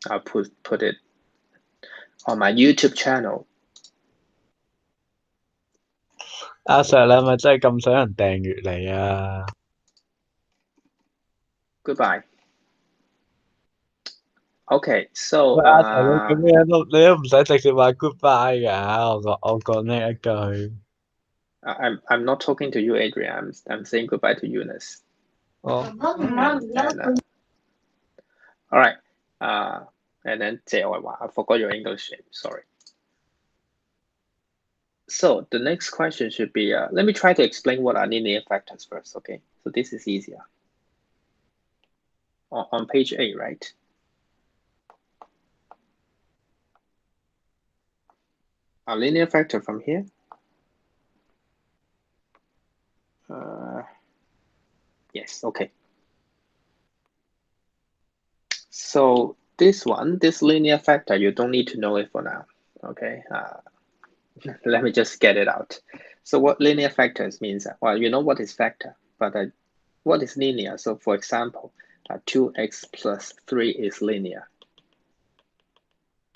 I'll put it on my YouTube channel. 阿 Sir 你係咪真係咁想人訂閱你啊？ Goodbye. Okay, so 喂，阿 Sir 你咁樣你都唔使直接話 goodbye 㗎，我講呢一句。I'm not talking to you, Adrian. I'm saying goodbye to Eunice. 哦， And all right. And then 謝愛華, I forgot your English name. Sorry. So the next question should be, let me try to explain what are linear factors first, okay? So this is easier. On page 8, right? A linear factor from here. Yes, okay. So this linear factor, you don't need to know it for now, okay? Let me just get it out. So what linear factors means, well, you know what is factor, but what is linear? So for example, 2x plus 3 is linear.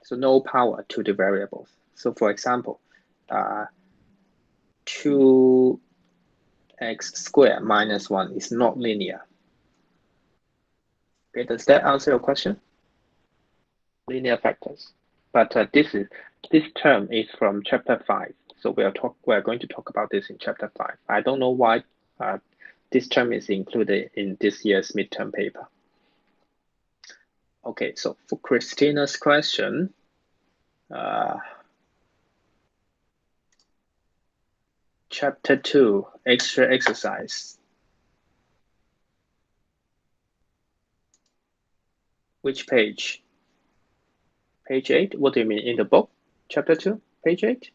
So no power to the variables. So for example, 2x squared minus 1 is not linear. Okay, does that answer your question? Linear factors. But this term is from chapter 5. So we are going to talk about this in chapter 5. I don't know why this term is included in this year's midterm paper. Okay, so for Christina's question, chapter 2, extra exercise. Which page? Page 8? What do you mean, in the book? Chapter 2, page 8?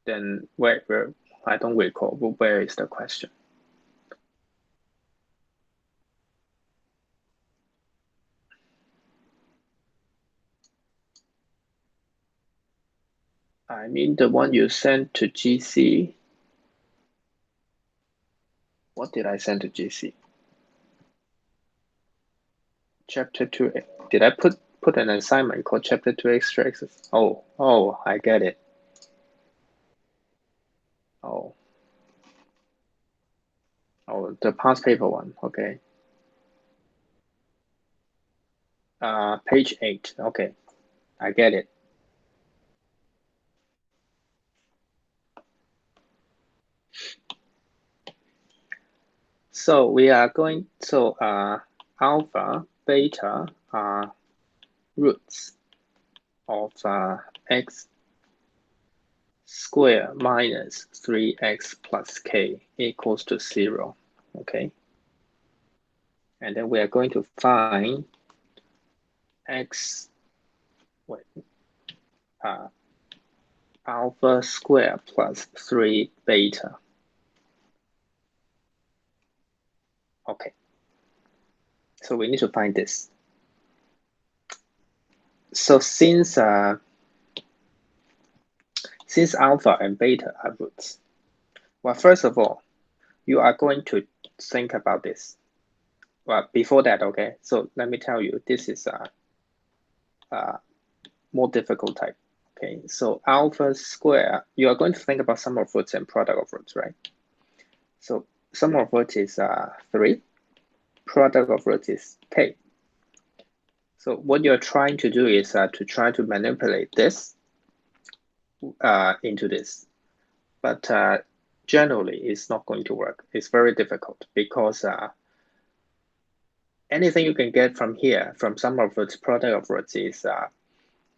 Then where I don't recall, where is the question? I mean the one you sent to GC. What did I send to GC? Chapter 2. Did I put an assignment called chapter 2 extra exercise? Oh, I get it. Oh, the past paper one. Okay. Page 8. Okay, I get it. So we are going, so alpha, beta are roots of x squared minus 3x plus k equals to 0, okay? And then we are going to find alpha squared plus 3 beta. Okay, so we need to find this. So since alpha and beta are roots, well, first of all, you are going to think about this. Well, before that, okay, so let me tell you, this is a more difficult type. Okay, so alpha square, you are going to think about sum of roots and product of roots, right? So sum of roots is 3, product of roots is k. So what you're trying to do is to try to manipulate this into this. But generally, it's not going to work. It's very difficult because anything you can get from here, from sum of roots, product of roots, is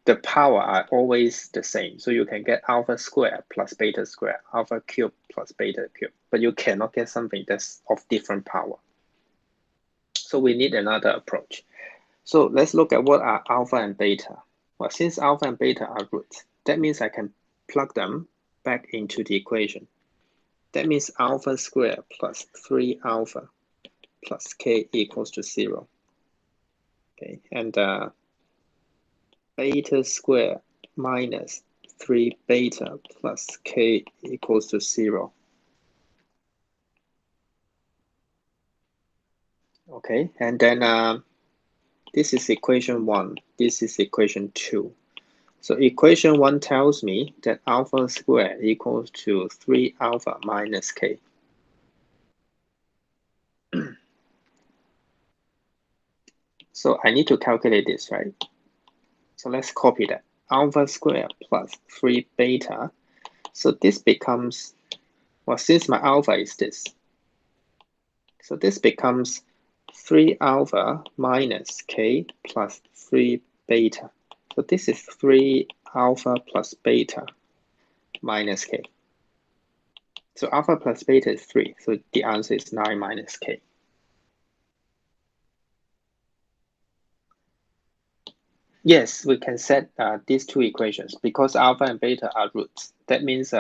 the power are always the same. So you can get alpha squared plus beta squared, alpha cube plus beta cube, but you cannot get something that's of different power. So we need another approach. So let's look at what are alpha and beta. Well, since alpha and beta are roots, that means I can plug them back into the equation. That means alpha squared plus 3 alpha plus k equals to 0. Okay, and beta squared minus 3 beta plus k equals to 0. Okay, and then this is equation 1, this is equation 2. So equation 1 tells me that alpha squared equals to 3 alpha minus k. So I need to calculate this, right? So let's copy that. Alpha squared plus 3 beta. So this becomes, well, since my alpha is this, so this becomes 3 alpha minus k plus 3 beta. So this is 3 alpha plus beta minus k. So alpha plus beta is 3. So the answer is 9 minus k. Yes, we can set these two equations because alpha and beta are roots. That means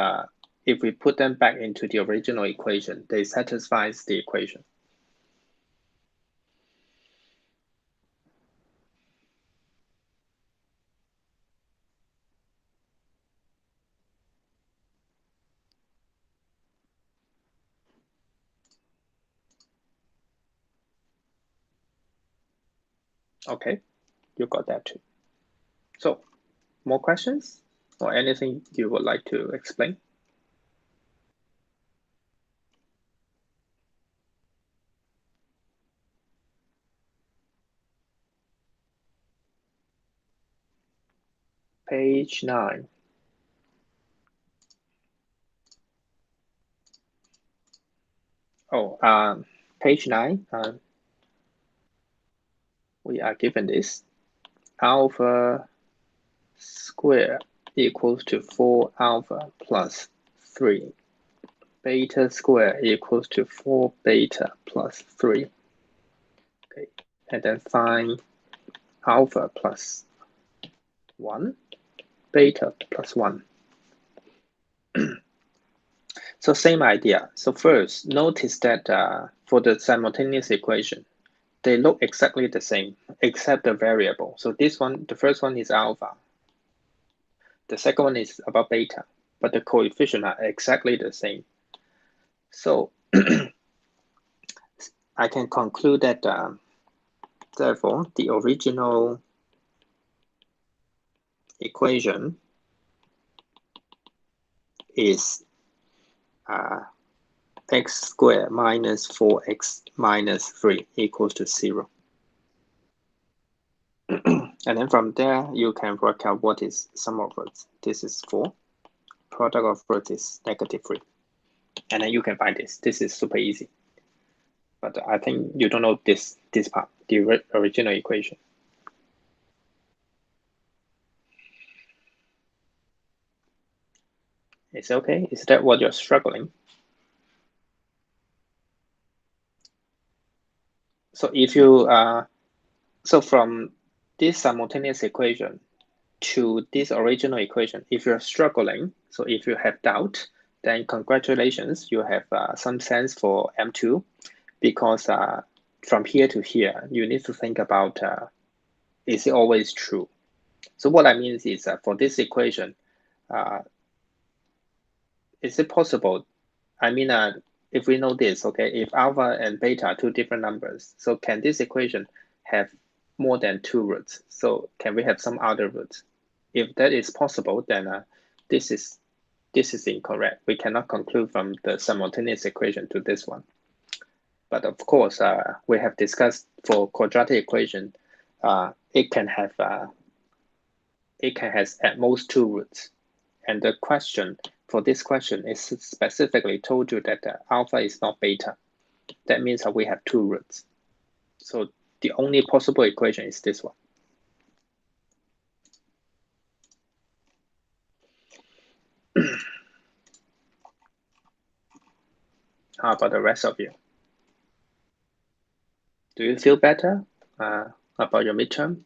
if we put them back into the original equation, they satisfies the equation. Okay, you got that too. So, more questions or anything you would like to explain? Page 9. Oh, page 9, we are given this. Alpha squared equals to 4 alpha plus 3. Beta squared equals to 4 beta plus 3. Okay, and then find alpha plus 1, beta plus 1. So same idea. So first, notice that for the simultaneous equation, they look exactly the same, except the variable. So this one, the first one is alpha. The second one is about beta, but the coefficient are exactly the same. So I can conclude that therefore the original equation is x squared minus 4x minus 3 equals to 0. And then from there, you can work out what is sum of roots. This is 4. Product of roots is negative 3. And then you can find this. This is super easy. But I think you don't know this part, the original equation. It's okay? Is that what you're struggling? So if you, so from this simultaneous equation to this original equation, if you're struggling, so if you have doubt, then congratulations, you have some sense for M2, because from here to here, you need to think about, is it always true? So what I mean is for this equation, is it possible, I mean, if we know this, okay, if alpha and beta are two different numbers, so can this equation have more than 2 roots? So can we have some other roots? If that is possible, then this is incorrect. We cannot conclude from the simultaneous equation to this one. But of course, we have discussed for quadratic equation, it can have at most 2 roots. And the question for this question is specifically told you that alpha is not beta. That means that we have 2 roots. So the only possible equation is this one. How about the rest of you? Do you feel better about your midterm?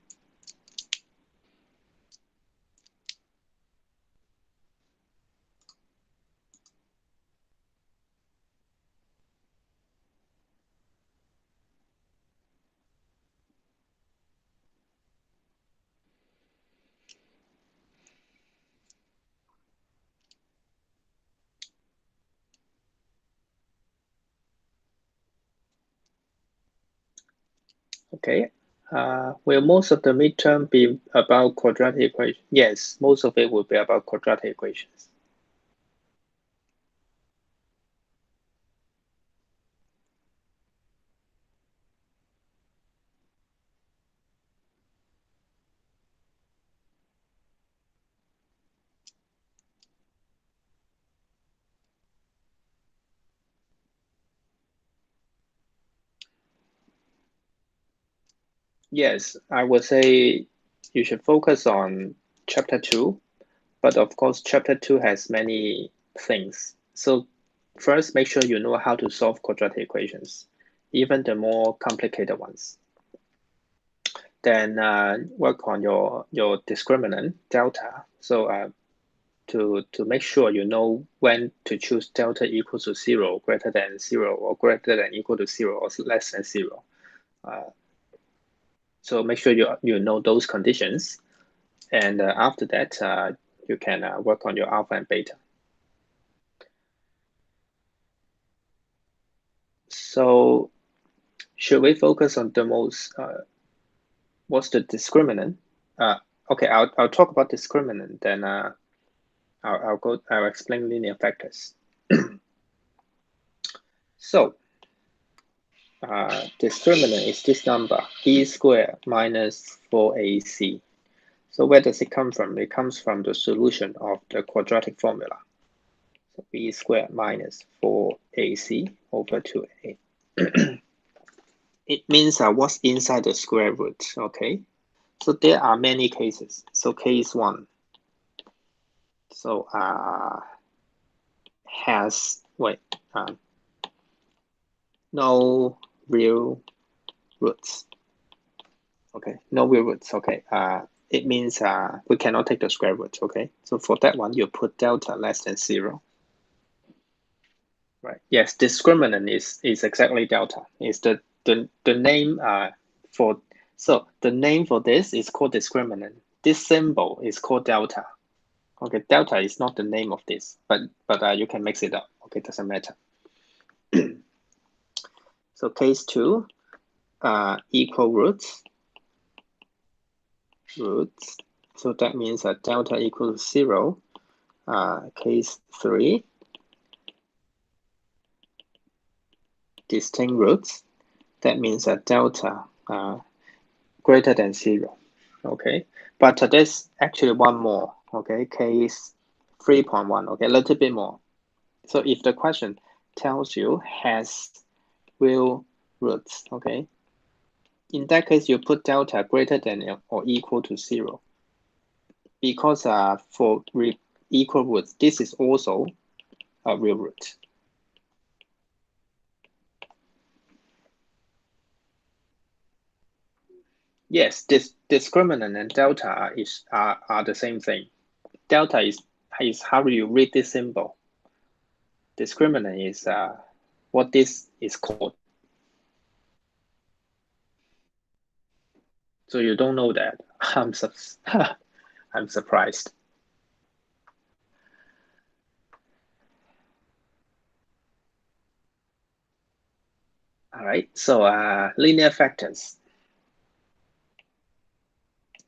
Okay. Will most of the midterm be about quadratic equations? Yes, most of it will be about quadratic equations. Yes, I would say you should focus on chapter 2, but of course, chapter 2 has many things. So first, make sure you know how to solve quadratic equations, even the more complicated ones. Then work on your discriminant, delta. So to make sure you know when to choose delta equals to 0, greater than 0, or greater than equal to 0, or less than 0. So make sure you know those conditions. And after that, you can work on your alpha and beta. So should we focus on the most, what's the discriminant? Okay, I'll talk about discriminant, then I'll explain linear factors. So discriminant is this number, b squared minus 4ac. So where does it come from? It comes from the solution of the quadratic formula. So b squared minus 4ac over 2a. It means what's inside the square root, okay? So there are many cases. So case 1. So has, no real roots. Okay, no real roots, okay. It means we cannot take the square root, okay? So for that one, you put delta less than 0. Right. Yes, discriminant is exactly delta. Is the name for so the name for this is called discriminant. This symbol is called delta. Okay, delta is not the name of this, but you can mix it up. Okay, doesn't matter. So case 2, equal roots. So that means that delta equals 0. Case 3, distinct roots. That means that delta greater than 0. Okay, but there's actually one more. Okay, case 3.1. Okay, a little bit more. So if the question tells you has real roots, okay, in that case you put delta greater than or equal to 0, because for equal roots this is also a real root. Yes, this discriminant and delta are the same thing. Delta is how you read this symbol. Discriminant is what this is called. So you don't know that. I'm surprised. All right, so linear factors.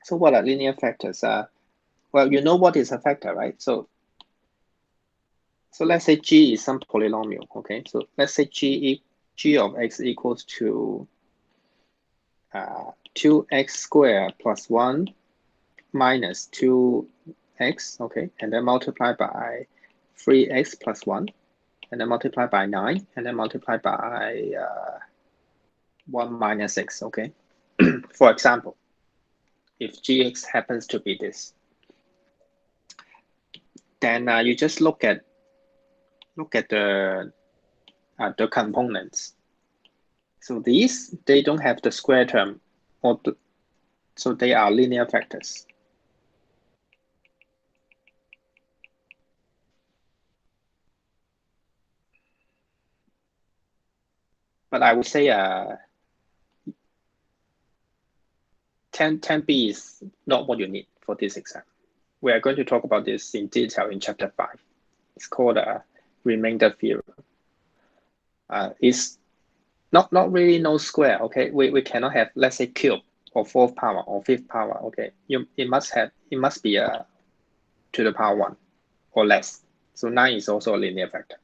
So what are linear factors? Well, you know what is a factor, right? So let's say g is some polynomial, okay? So let's say g of x equals to 2x squared plus 1 minus 2x, okay? And then multiply by 3x plus 1, and then multiply by 9, and then multiply by 1 minus 6, okay? For example, if gx happens to be this, then you just look at the components. So these, they don't have the square term, so they are linear factors. But I would say 10b is not what you need for this exam. We are going to talk about this in detail in chapter 5. It's called remainder theorem. It's not really no square, okay? We cannot have, let's say, cube or fourth power or fifth power, okay? It must be a to the power 1 or less. So 9 is also a linear factor.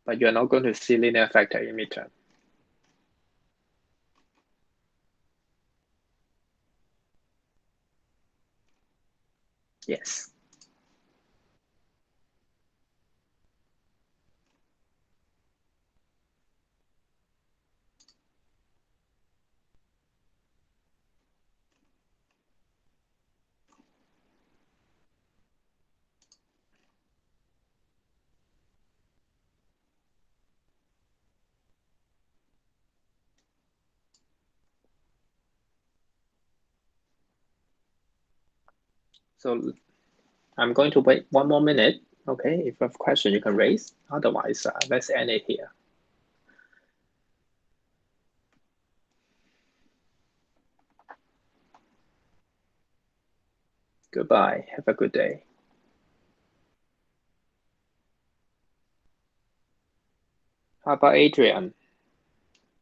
But you're not going to see linear factor in midterm. Yes. So I'm going to wait 1 more minute. Okay, if you have a question, you can raise. Otherwise, let's end it here. Goodbye. Have a good day. How about Adrian?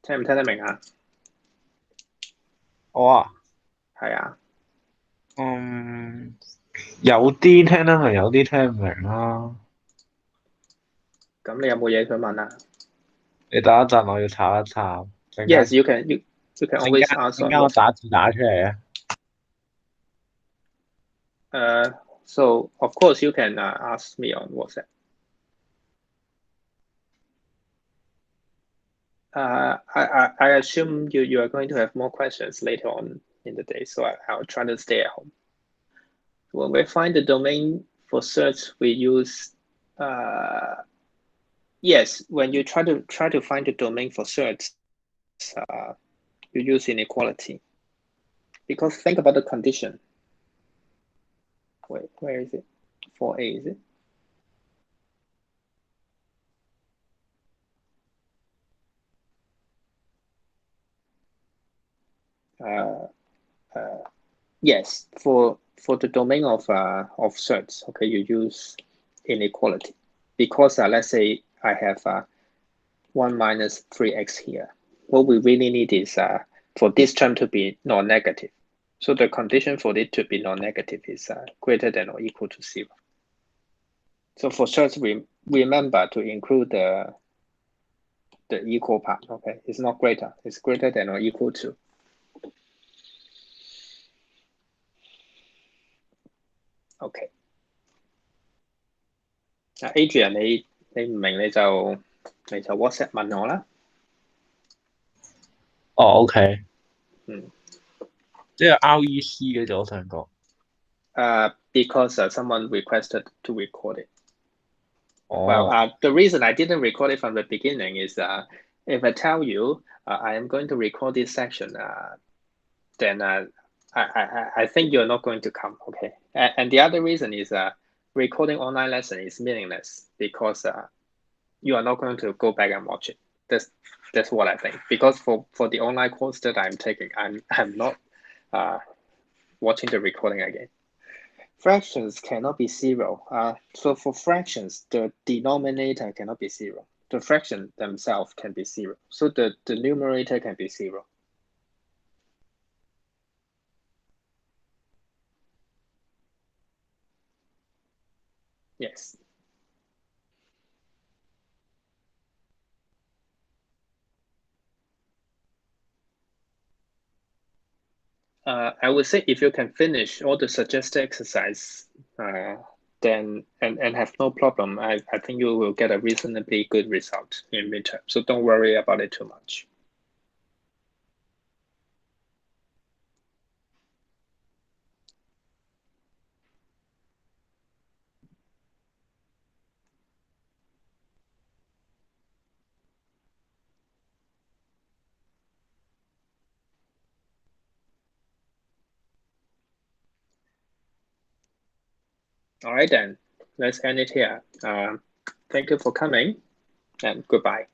聽唔聽得明啊？我啊，係啊。有啲聽得明，有啲聽唔明啦。咁你有冇嘢想問啊？你等一陣，我要查一查。Yes, you can always ask 陣 on 間我 WhatsApp. 打字打出嚟啊。So of course you can ask me on WhatsApp. I assume you are going to have more questions later on in the day, so I'll try to stay at home. When we find the domain for search, we use yes. When you try to find the domain for search, you use inequality. Because think about the condition. Wait, where is it? 4a, is it? Yes, for the domain of search, okay, you use inequality because let's say I have 1 minus 3x here. What we really need is for this term to be non-negative. So the condition for it to be non-negative is greater than or equal to 0. So for search, we remember to include the equal part. Okay, it's not greater. It's greater than or equal to. Okay. Adrian, 你唔明你就 WhatsApp 問我啦。OK。即係 REC 嘅啫，我想講。Because someone requested to record it. Oh. Well, the reason I didn't record it from the beginning is if I tell you I am going to record this section, then I think you're not going to come, okay? And the other reason is recording online lesson is meaningless because you are not going to go back and watch it. That's what I think. Because for the online course that I'm taking, I'm not watching the recording again. Fractions cannot be 0. So for fractions, the denominator cannot be 0. The fraction themselves can be 0. So the numerator can be 0. Yes. I would say if you can finish all the suggested exercise, then and have no problem, I think you will get a reasonably good result in midterm. So don't worry about it too much. All right, then let's end it here. Thank you for coming and goodbye.